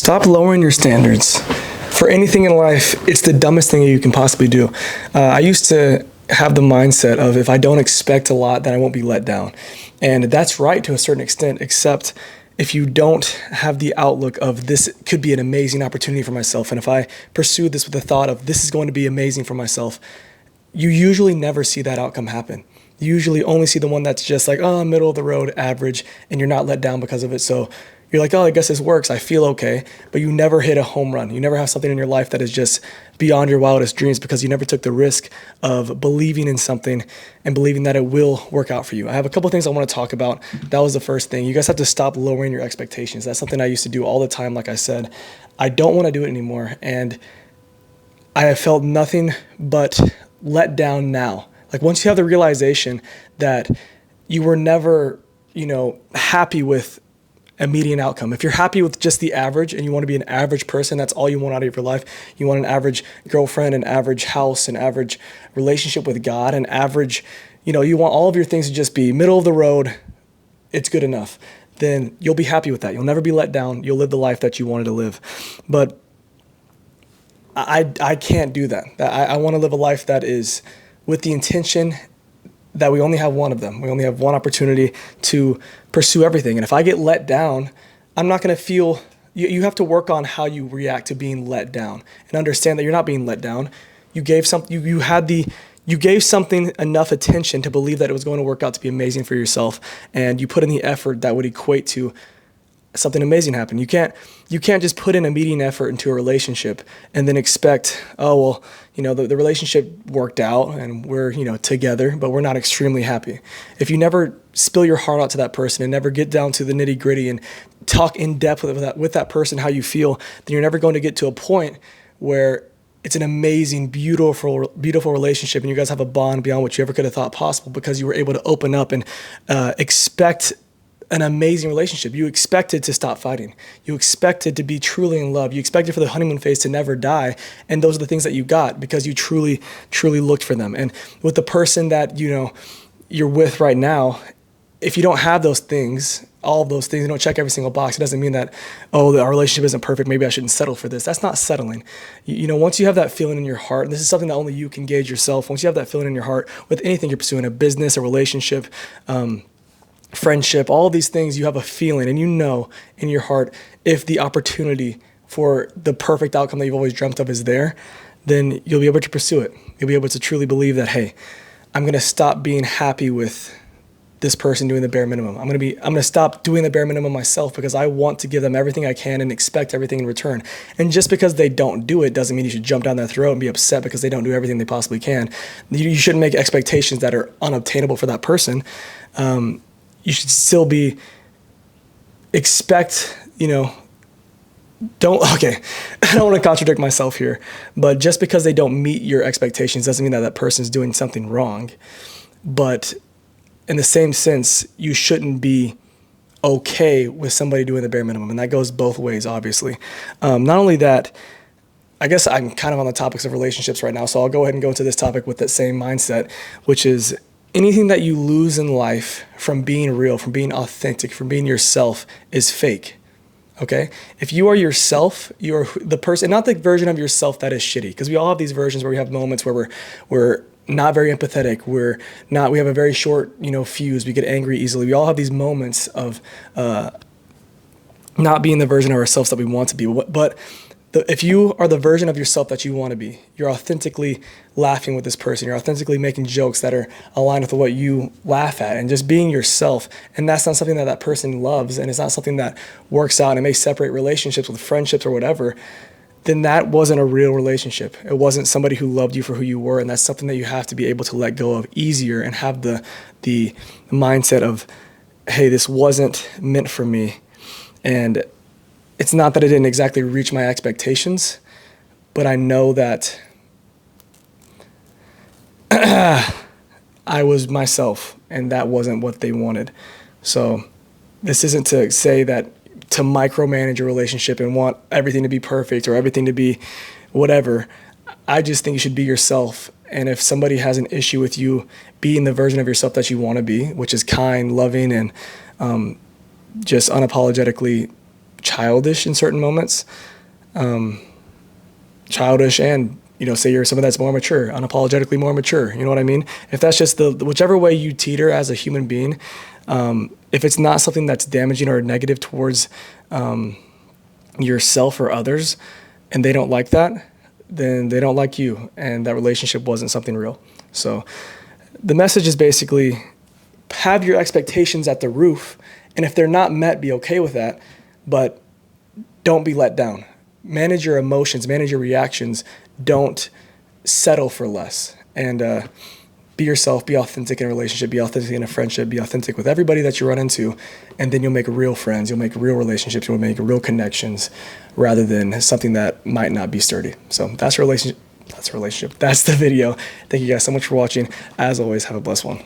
Stop lowering your standards. For anything in life, it's the dumbest thing you can possibly do. I used to have the mindset of if I don't expect a lot, then I won't be let down. And that's right to a certain extent, except if you don't have the outlook of this could be an amazing opportunity for myself. And if I pursue this with the thought of this is going to be amazing for myself, you usually never see that outcome happen. You usually only see the one that's just like, oh, middle of the road, average, and you're not let down because of it. So you're like, oh, I guess this works. I feel okay. But you never hit a home run. You never have something in your life that is just beyond your wildest dreams because you never took the risk of believing in something and believing that it will work out for you. I have a couple of things I want to talk about. That was the first thing. You guys have to stop lowering your expectations. That's something I used to do all the time. Like I said, I don't want to do it anymore. And I have felt nothing but let down now. Like once you have the realization that you were never, happy with a median outcome. If you're happy with just the average and you want to be an average person, that's all you want out of your life. You want an average girlfriend, an average house, an average relationship with God, an average, you want all of your things to just be middle of the road. It's good enough. Then you'll be happy with that. You'll never be let down. You'll live the life that you wanted to live. But I can't do that. I want to live a life that is with the intention that we only have one of them. We only have one opportunity to pursue everything. And if I get let down, I'm not going to feel, you have to work on how you react to being let down and understand that you're not being let down. You gave something, you gave something enough attention to believe that it was going to work out to be amazing for yourself. And you put in the effort that would equate to something amazing happen. You can't just put in a median effort into a relationship and then expect, the relationship worked out and we're, together, but we're not extremely happy. If you never spill your heart out to that person and never get down to the nitty gritty and talk in depth with that person, how you feel, then you're never going to get to a point where it's an amazing, beautiful relationship and you guys have a bond beyond what you ever could have thought possible because you were able to open up and expect an amazing relationship. You expected to stop fighting. You expected to be truly in love. You expected for the honeymoon phase to never die. And those are the things that you got because you truly, truly looked for them. And with the person that, you're with right now, if you don't have those things, all of those things, you don't check every single box, it doesn't mean that, our relationship isn't perfect. Maybe I shouldn't settle for this. That's not settling. Once you have that feeling in your heart, and this is something that only you can gauge yourself. Once you have that feeling in your heart with anything you're pursuing, a business, a relationship, friendship, all of these things, you have a feeling and in your heart if the opportunity for the perfect outcome that you've always dreamt of is there, then you'll be able to pursue it. You'll be able to truly believe that, hey, I'm going to stop being happy with this person doing the bare minimum. I'm going to stop doing the bare minimum myself because I want to give them everything I can and expect everything in return. And just because they don't do it doesn't mean you should jump down their throat and be upset because they don't do everything they possibly can. You shouldn't make expectations that are unobtainable for that person. You should still I don't want to contradict myself here, but just because they don't meet your expectations doesn't mean that person's doing something wrong. But in the same sense, you shouldn't be okay with somebody doing the bare minimum. And that goes both ways, obviously. Not only that, I guess I'm kind of on the topics of relationships right now, so I'll go ahead and go into this topic with that same mindset, which is anything that you lose in life from being real, from being authentic, from being yourself is fake, okay? If you are yourself, you're the person, not the version of yourself that is shitty, because we all have these versions where we have moments where we're not very empathetic, we have a very short, fuse, we get angry easily. We all have these moments of not being the version of ourselves that we want to be, but if you are the version of yourself that you want to be, you're authentically laughing with this person, you're authentically making jokes that are aligned with what you laugh at and just being yourself, and that's not something that person loves, and it's not something that works out, and it may separate relationships with friendships or whatever, then that wasn't a real relationship. It wasn't somebody who loved you for who you were, and that's something that you have to be able to let go of easier and have the mindset of, hey, this wasn't meant for me. And it's not that it didn't exactly reach my expectations, but I know that I was myself and that wasn't what they wanted. So this isn't to say that to micromanage a relationship and want everything to be perfect or everything to be whatever. I just think you should be yourself. And if somebody has an issue with you being the version of yourself that you want to be, which is kind, loving, and just unapologetically childish in certain moments. Childish and, say you're someone that's more mature, unapologetically more mature. You know what I mean? If that's just whichever way you teeter as a human being, if it's not something that's damaging or negative towards yourself or others, and they don't like that, then they don't like you, and that relationship wasn't something real. So the message is basically have your expectations at the roof, and if they're not met, be okay with that, but don't be let down. Manage your emotions, manage your reactions. Don't settle for less. And be yourself, be authentic in a relationship, be authentic in a friendship, be authentic with everybody that you run into, and then you'll make real friends, you'll make real relationships, you'll make real connections rather than something that might not be sturdy. So that's a relationship. That's the video. Thank you guys so much for watching. As always, have a blessed one.